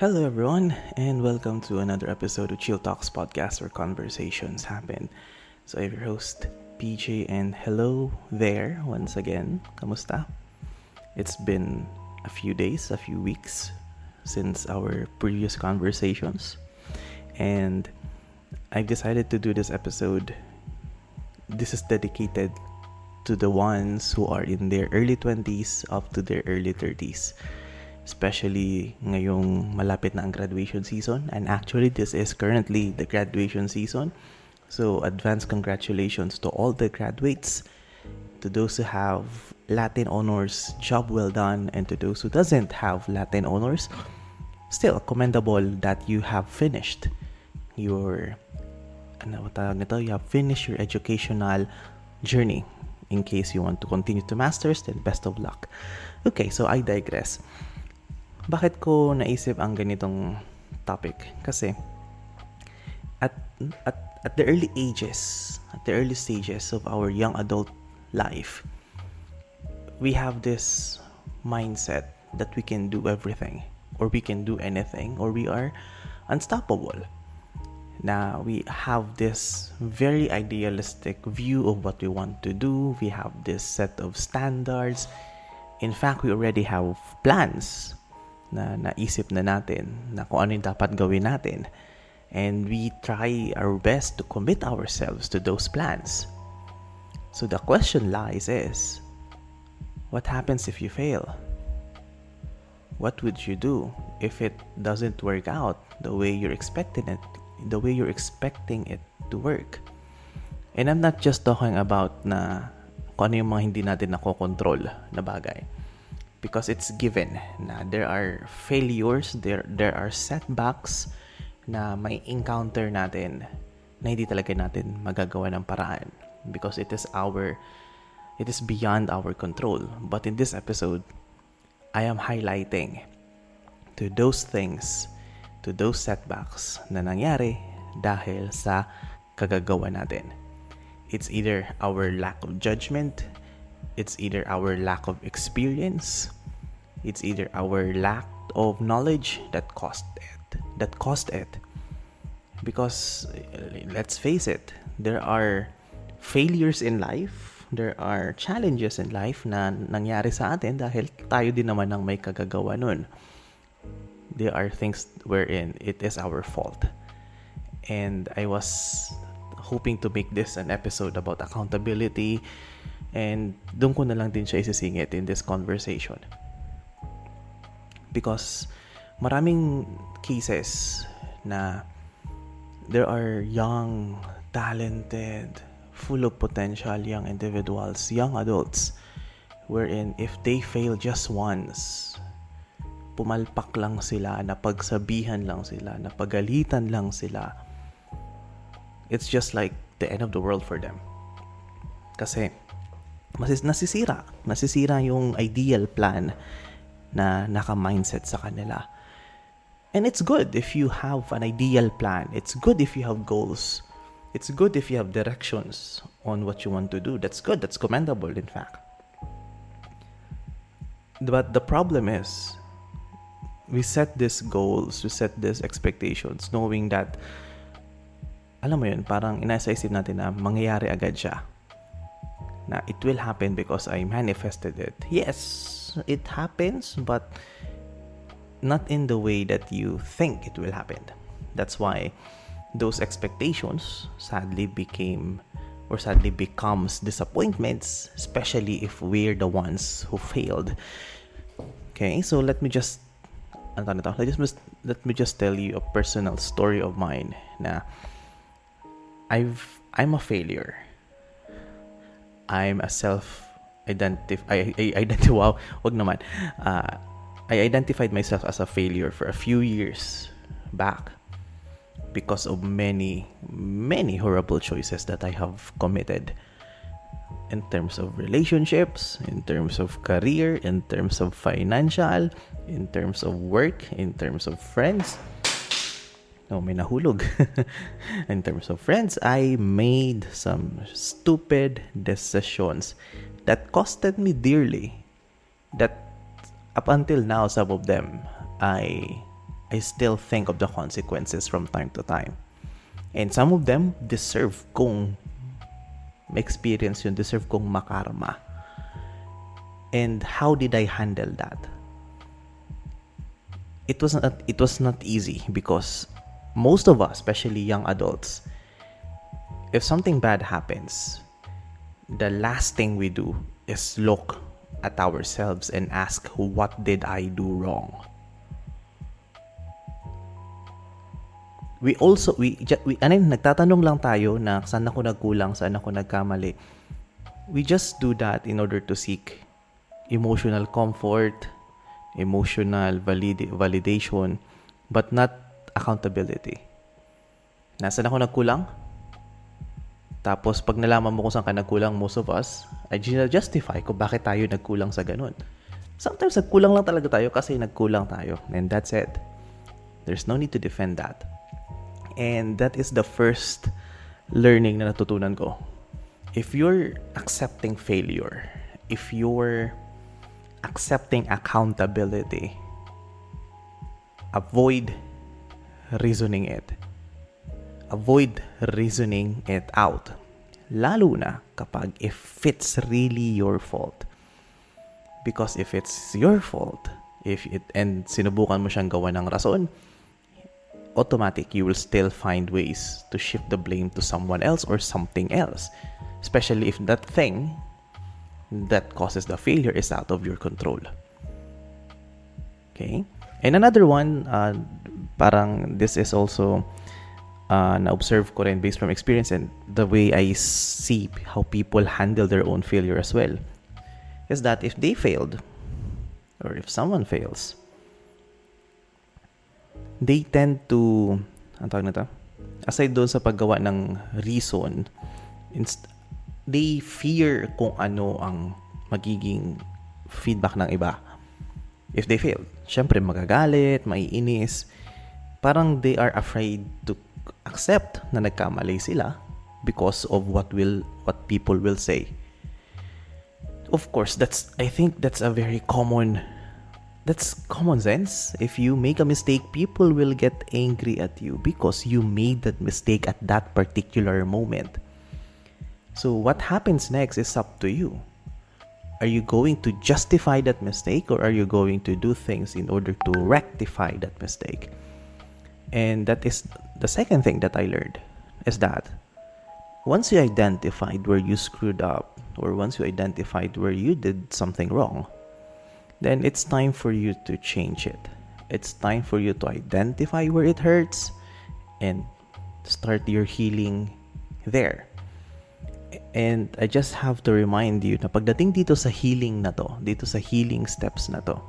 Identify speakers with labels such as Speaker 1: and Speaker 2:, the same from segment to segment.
Speaker 1: Hello, everyone, and welcome to another episode of Chill Talks podcast where conversations happen. So, I'm your host, PJ, and hello there once again. Kamusta? It's been a few days, a few weeks since our previous conversations, and I've decided to do this episode. This is dedicated to the ones who are in their early 20s up to their early 30s. Especially ngayong malapit na ang graduation season. And actually, this is currently the graduation season. So, advance congratulations to all the graduates. To those who have Latin honors, job well done. And to those who doesn't have Latin honors, still commendable that you have finished your you have finished your educational journey. In case you want to continue to masters, then best of luck. Okay, so I digress. Bakit ko naisip ang ganitong topic? Kasi at the early stages of our young adult life, we have this mindset that we can do everything, or we can do anything, or we are unstoppable. Now, we have this very idealistic view of what we want to do. We have this set of standards. In fact, we already have plans na naisip na natin na kung ano yung dapat gawin natin. And we try our best to commit ourselves to those plans. So the question lies is, what happens if you fail? What would you do if it doesn't work out the way you're expecting it to work? And I'm not just talking about na kung ano yung mga hindi natin nakokontrol na bagay. Because it's given na there are failures, there are setbacks na may encounter natin na hindi talaga natin magagawa ng paraan. Because it is beyond our control. But in this episode, I am highlighting to those things, to those setbacks na nangyari dahil sa kagagawa natin. It's either our lack of judgment, it's either our lack of experience, it's either our lack of knowledge that caused it. Because let's face it, there are failures in life, there are challenges in life na nangyari sa atin dahil tayo din naman ang may kagagawa nun. There are things wherein it is our fault. And I was hoping to make this an episode about accountability, and doon ko na lang din siya isisingit in this conversation. Because maraming cases na there are young, talented, full of potential young individuals, young adults, wherein if they fail just once, pumalpak lang sila, napagsabihan lang sila, napagalitan lang sila, it's just like the end of the world for them. Kasi nasisira yung ideal plan na naka-mindset sa kanila. And it's good if you have an ideal plan. It's good if you have goals. It's good if you have directions on what you want to do. That's good. That's commendable, in fact. But the problem is, we set these goals, we set these expectations, knowing that, alam mo yun, parang inasa isip natin na mangyayari agad siya. Na it will happen because I manifested it. Yes, it happens, but not in the way that you think it will happen. That's why those expectations sadly becomes disappointments, especially if we're the ones who failed. Okay, so let me just tell you a personal story of mine na I'm a failure. I identified myself as a failure for a few years back because of many horrible choices that I have committed in terms of relationships, in terms of career, in terms of financial, in terms of work, in terms of friends. May nahulog. In terms of friends, I made some stupid decisions that costed me dearly. That up until now, some of them I I still think of the consequences from time to time. And some of them deserve kong ma-experience yun, deserve kong makarma. And how did I handle that? It was not easy because most of us, especially young adults, if something bad happens, the last thing we do is look at ourselves and ask, what did I do wrong? Nagtatanong lang tayo na saan ako nagkulang, saan ako nagkamali. We just do that in order to seek emotional comfort, emotional validation, but not accountability. Nasaan ako nagkulang? Tapos pag nalaman mo kung saan ka nagkulang, most of us, ay justify kung bakit tayo nagkulang sa ganun. Sometimes nagkulang lang talaga tayo kasi nagkulang tayo. And that's it. There's no need to defend that. And that is the first learning na natutunan ko. If you're accepting failure, if you're accepting accountability, avoid reasoning it. Avoid reasoning it out. Lalo na kapag if it's really your fault. Because if it's your fault, and sinubukan mo siyang gawa ng rason, automatic you will still find ways to shift the blame to someone else or something else. Especially if that thing that causes the failure is out of your control. Okay? And another one, parang this is also na-observe ko rin based from experience and the way I see how people handle their own failure as well, is that if they failed, or if someone fails, they tend to, aside doon sa paggawa ng reason, they fear kung ano ang magiging feedback ng iba. If they fail, syempre magagalit, maiinis. Parang they are afraid to accept na nagkamali sila because of what people will say. Of course, I think that's common sense. If you make a mistake, people will get angry at you because you made that mistake at that particular moment. So what happens next is up to you. Are you going to justify that mistake or are you going to do things in order to rectify that mistake? And that is the second thing that I learned, is that once you identified where you screwed up or once you identified where you did something wrong, then it's time for you to change it. It's time for you to identify where it hurts and start your healing there. And I just have to remind you na pagdating dito sa healing na to, dito sa healing steps na to,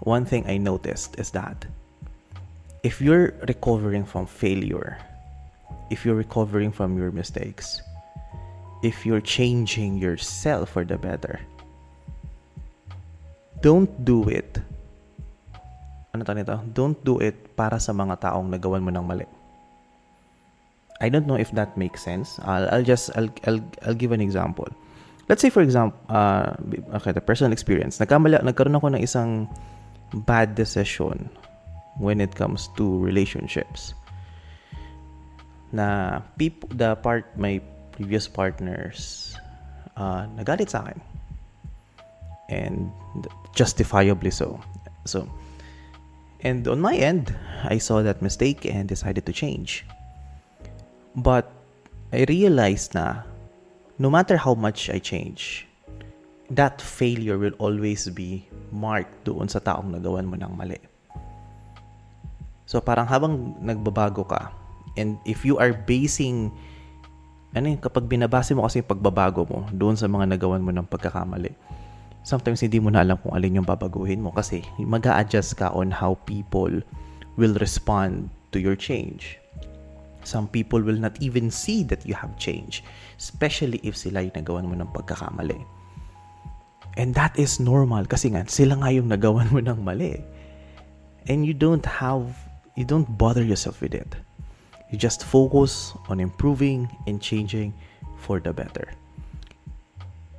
Speaker 1: one thing I noticed is that if you're recovering from failure, if you're recovering from your mistakes, if you're changing yourself for the better, don't do it. Don't do it para sa mga taong nagawan mo ng mali. I don't know if that makes sense. I'll give an example. Let's say for example, the personal experience. Nagkaroon ako ng isang bad decision when it comes to relationships. Na my previous partners nagalit sa akin. And justifiably so. And on my end, I saw that mistake and decided to change. But I realized na no matter how much I change, that failure will always be marked doon sa taong nagawan mo ng mali. So parang habang nagbabago ka, and if you are basing, kapag binabase mo kasi yung pagbabago mo doon sa mga nagawan mo ng pagkakamali, sometimes hindi mo na alam kung alin yung babaguhin mo kasi mag-a-adjust ka on how people will respond to your change. Some people will not even see that you have changed, especially if sila yung nagawan mo ng pagkakamali. And that is normal kasi nga sila nga yung nagawan mo ng mali. And you don't bother yourself with it. You just focus on improving and changing for the better.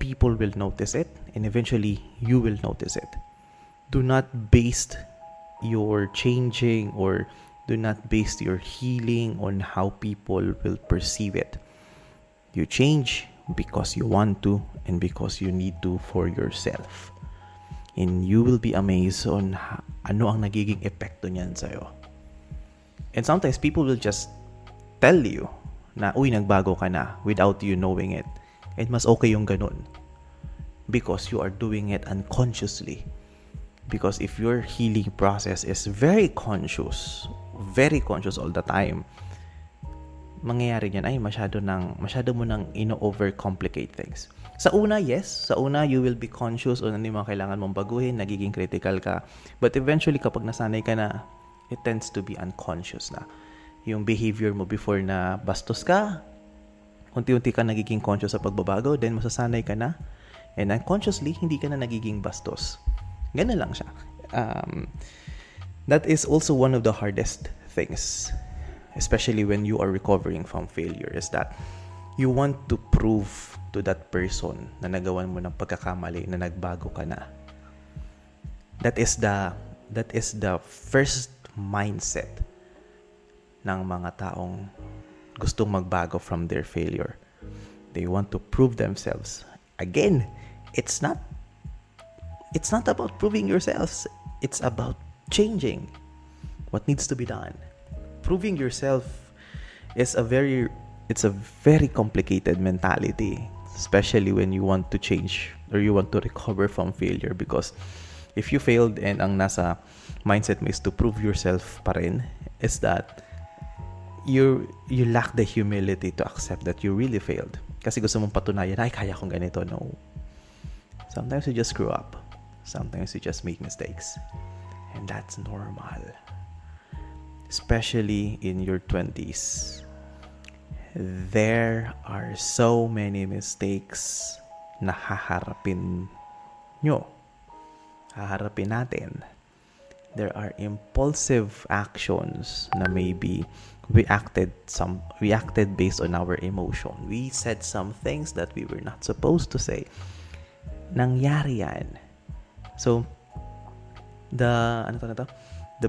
Speaker 1: People will notice it and eventually you will notice it. Do not base your changing, or do not base your healing on how people will perceive it. You change because you want to and because you need to for yourself. And you will be amazed on ano ang nagiging epekto niyan sa'yo. And sometimes people will just tell you na, uy, nagbago ka na, without you knowing it. And mas okay yung ganun. Because you are doing it unconsciously. Because if your healing process is very conscious all the time, mangyayari niyan ay masyado mo nang ino-overcomplicate things. Sa una, yes. Sa una, you will be conscious on ano yung mga kailangan mong baguhin, nagiging critical ka. But eventually, kapag nasanay ka na, it tends to be unconscious na. Yung behavior mo before na bastos ka, unti-unti ka nagiging conscious sa pagbabago, then masasanay ka na, and unconsciously, hindi ka na nagiging bastos. Ganun lang siya. That is also one of the hardest things, especially when you are recovering from failure, is that you want to prove to that person na nagawan mo ng pagkakamali, na nagbago ka na. That is the first mindset ng mga taong gustong magbago from their failure. They want to prove themselves. Again, it's not about proving yourselves. It's about changing what needs to be done. Proving yourself is a very complicated mentality, especially when you want to change or you want to recover from failure, because if you failed and ang nasa mindset mo is to prove yourself pa rin, is that you lack the humility to accept that you really failed. Kasi gusto mong patunayan, ay, kaya kong ganito. No. Sometimes you just screw up. Sometimes you just make mistakes. And that's normal. Especially in your 20s. There are so many mistakes na haharapin natin. There are impulsive actions na maybe we acted based on our emotion. We said some things that we were not supposed to say. Nangyari yan. So, the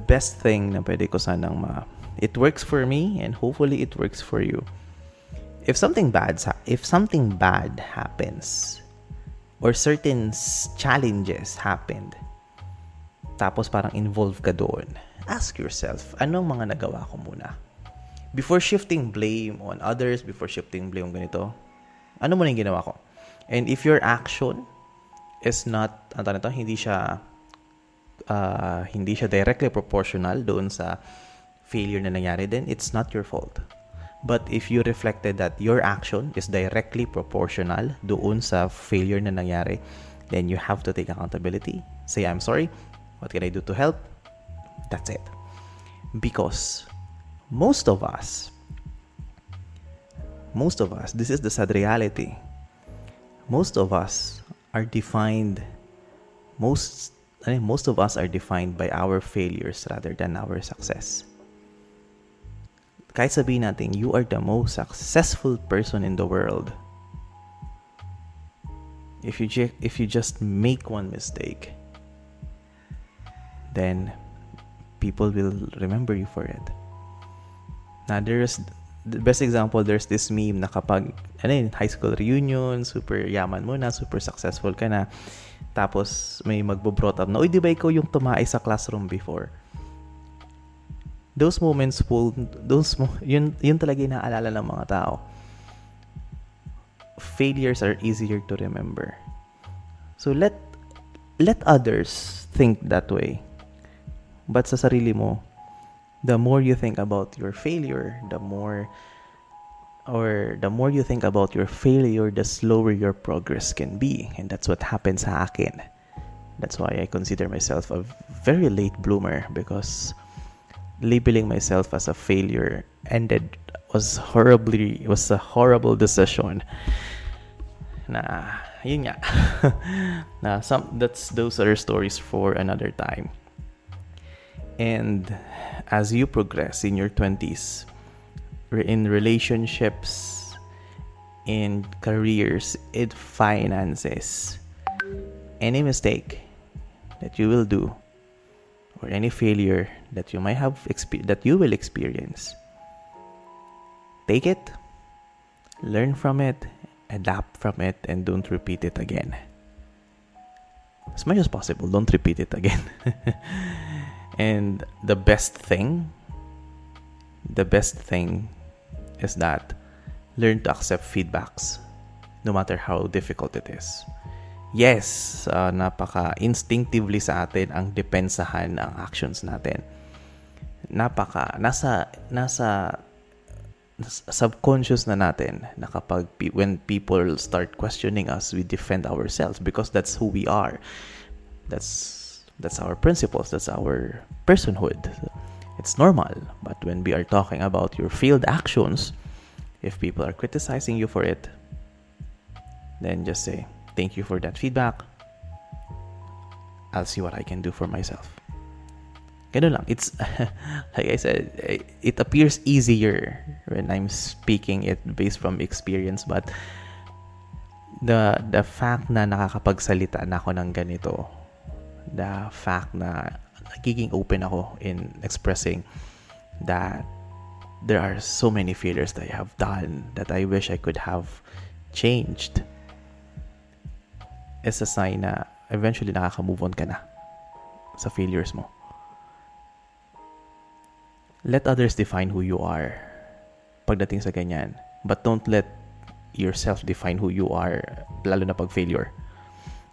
Speaker 1: best thing na pwede ko sanang it works for me, and hopefully it works for you. If something bad happens, or certain challenges happened, tapos parang involved ka doon, ask yourself, anong mga nagawa ko muna? Before shifting blame on others, before shifting blame on ganito, ano muna yung ginawa ko? And if your action is not, hindi siya directly proportional doon sa failure na nangyari, then it's not your fault. But if you reflected that your action is directly proportional doon sa failure na nangyari, then you have to take accountability. Say, I'm sorry. What can I do to help? That's it. Because most of us, this is the sad reality. Most of us are defined by our failures rather than our success. Kahit sabihin natin, you are the most successful person in the world. If you just make one mistake, then people will remember you for it. Now, there's the best example, there's this meme na kapag high school reunion, super yaman mo na, super successful ka na, tapos may magbo-brought up na, uy, di ba ikaw yung tumae sa classroom before? Those moments yun talaga yung naaalala ng mga tao. Failures are easier to remember. So let others think that way. But sa sarili mo, the more you think about your failure, the more you think about your failure, the slower your progress can be. And that's what happens sa akin. That's why I consider myself a very late bloomer, because labeling myself as a failure was a horrible decision. Yun nga. Those are stories for another time. And as you progress in your 20s, in relationships, in careers, in finances, any mistake that you will do or any failure that you might have that you will experience, take it, learn from it, adapt from it, and don't repeat it again. As much as possible, don't repeat it again. And the best thing is that learn to accept feedbacks no matter how difficult it is. Yes, napaka-instinctively sa atin ang depensahan ang actions natin. Nasa subconscious na natin na kapag when people start questioning us, we defend ourselves because that's who we are. That's our principles. That's our personhood. It's normal. But when we are talking about your failed actions, if people are criticizing you for it, then just say, thank you for that feedback. I'll see what I can do for myself. Ganun lang. It's, like I said, it appears easier when I'm speaking it based from experience, but the fact na nakakapagsalita na ako ng ganito, the fact na nagiging open ako in expressing that there are so many failures that I have done that I wish I could have changed, is a sign na eventually nakaka-move on ka na sa failures mo. Let others define who you are pagdating sa ganyan. But don't let yourself define who you are, lalo na pag failure.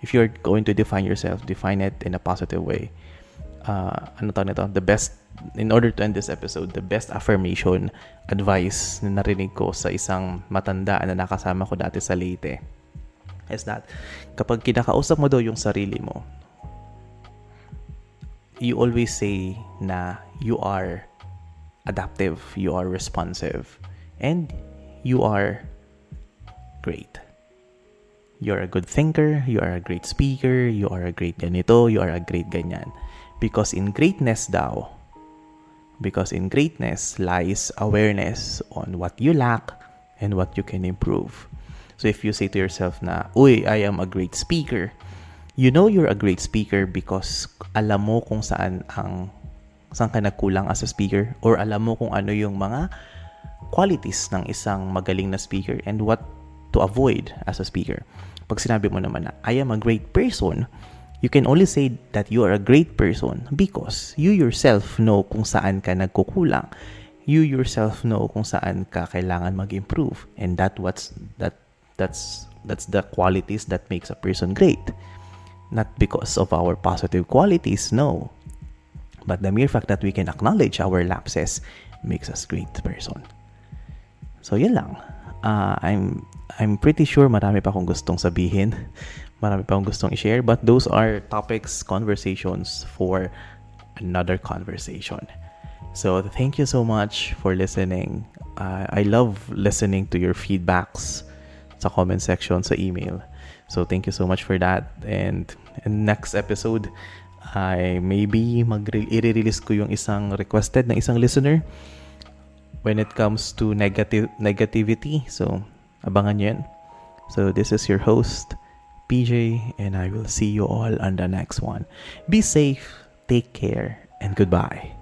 Speaker 1: If you're going to define yourself, define it in a positive way. The best, in order to end this episode, the best affirmation advice na narinig ko sa isang matanda na nakasama ko dati sa Leyte is that kapag kinakausap mo daw yung sarili mo, you always say na you are adaptive, you are responsive, and you are great. You're a good thinker, you are a great speaker, you are a great ganito, you are a great ganyan. Because in greatness lies awareness on what you lack and what you can improve. So if you say to yourself na, uy, I am a great speaker, you know you're a great speaker because alam mo kung saan ka nagkulang as a speaker, or alam mo kung ano yung mga qualities ng isang magaling na speaker and what to avoid as a speaker. Pag sinabi mo naman na, I am a great person, you can only say that you are a great person because you yourself know kung saan ka nagkukulang. You yourself know kung saan ka kailangan mag-improve. And that's the qualities that makes a person great. Not because of our positive qualities, no. But the mere fact that we can acknowledge our lapses makes us great person. So, yun lang. I'm pretty sure marami pa akong gustong sabihin. Marami pa akong gustong i-share. But those are topics, conversations for another conversation. So, thank you so much for listening. I love listening to your feedbacks sa comment section, sa email. So, thank you so much for that. And in next episode, I maybe i-release ko yung isang requested na isang listener when it comes to negativity. So, abangan nyo yan. So, this is your host, PJ, and I will see you all on the next one. Be safe, take care, and goodbye.